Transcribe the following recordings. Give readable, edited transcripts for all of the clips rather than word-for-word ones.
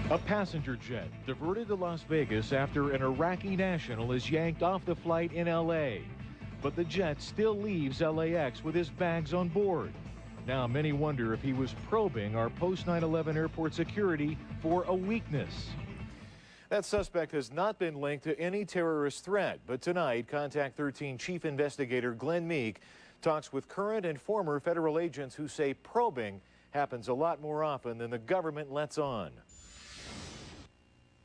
A passenger jet diverted to Las Vegas after an Iraqi national is yanked off the flight in L.A. But the jet still leaves LAX with his bags on board. Now many wonder if he was probing our post-9/11 airport security for a weakness. That suspect has not been linked to any terrorist threat, but tonight, Contact 13 Chief Investigator Glenn Meek talks with current and former federal agents who say probing happens a lot more often than the government lets on.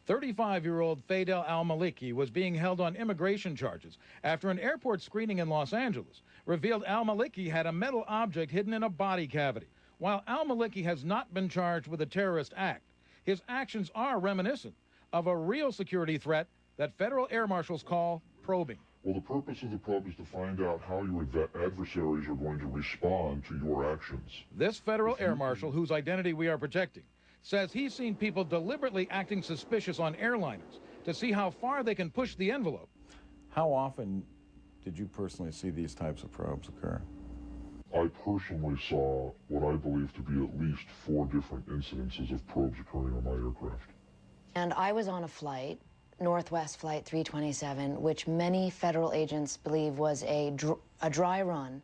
35-year-old Fadel al-Maliki was being held on immigration charges after an airport screening in Los Angeles revealed al-Maliki had a metal object hidden in a body cavity. While al-Maliki has not been charged with a terrorist act, his actions are reminiscent of a real security threat that federal air marshals call probing. Well, the purpose of the probe is to find out how your adversaries are going to respond to your actions. This federal air marshal, whose identity we are protecting, says he's seen people deliberately acting suspicious on airliners to see how far they can push the envelope. How often did you personally see these types of probes occur? I personally saw what I believe to be at least 4 different incidences of probes occurring on my aircraft. And I was on a flight, Northwest Flight 327, which many federal agents believe was a dry run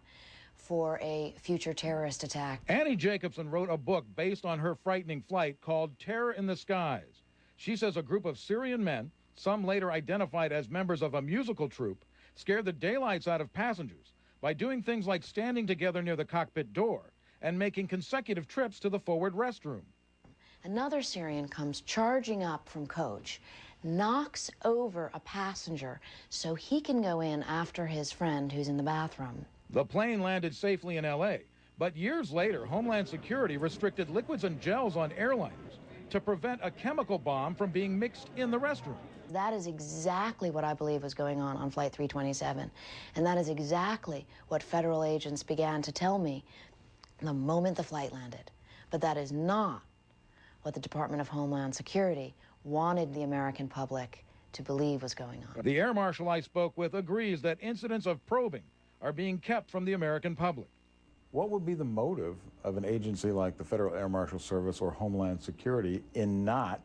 for a future terrorist attack. Annie Jacobson wrote a book based on her frightening flight called Terror in the Skies. She says a group of Syrian men, some later identified as members of a musical troupe, scared the daylights out of passengers by doing things like standing together near the cockpit door and making consecutive trips to the forward restroom. Another Syrian comes charging up from coach, knocks over a passenger so he can go in after his friend who's in the bathroom. The plane landed safely in L.A., but years later, Homeland Security restricted liquids and gels on airliners to prevent a chemical bomb from being mixed in the restroom. That is exactly what I believe was going on Flight 327, and that is exactly what federal agents began to tell me the moment the flight landed. But that is not what the Department of Homeland Security wanted the American public to believe was going on. The air marshal I spoke with agrees that incidents of probing are being kept from the American public. What would be the motive of an agency like the Federal Air Marshal Service or Homeland Security in not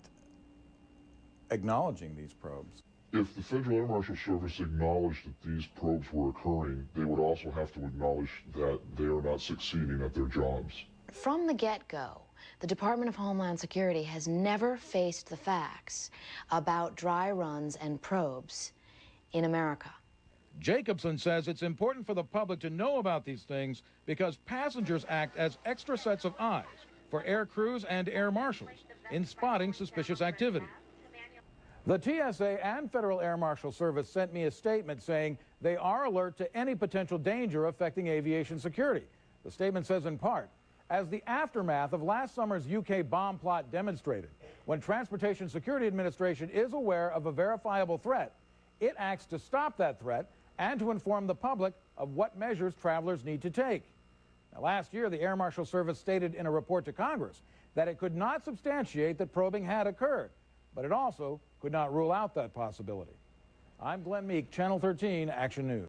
acknowledging these probes? If the Federal Air Marshal Service acknowledged that these probes were occurring, they would also have to acknowledge that they are not succeeding at their jobs. From the get-go, the Department of Homeland Security has never faced the facts about dry runs and probes in America. Jacobson says it's important for the public to know about these things because passengers act as extra sets of eyes for air crews and air marshals in spotting suspicious activity. The TSA and Federal Air Marshal Service sent me a statement saying they are alert to any potential danger affecting aviation security. The statement says in part, as the aftermath of last summer's UK bomb plot demonstrated, when Transportation Security Administration is aware of a verifiable threat, it acts to stop that threat and to inform the public of what measures travelers need to take. Now, last year, the Air Marshal Service stated in a report to Congress that it could not substantiate that probing had occurred, but it also could not rule out that possibility. I'm Glenn Meek, Channel 13 Action News.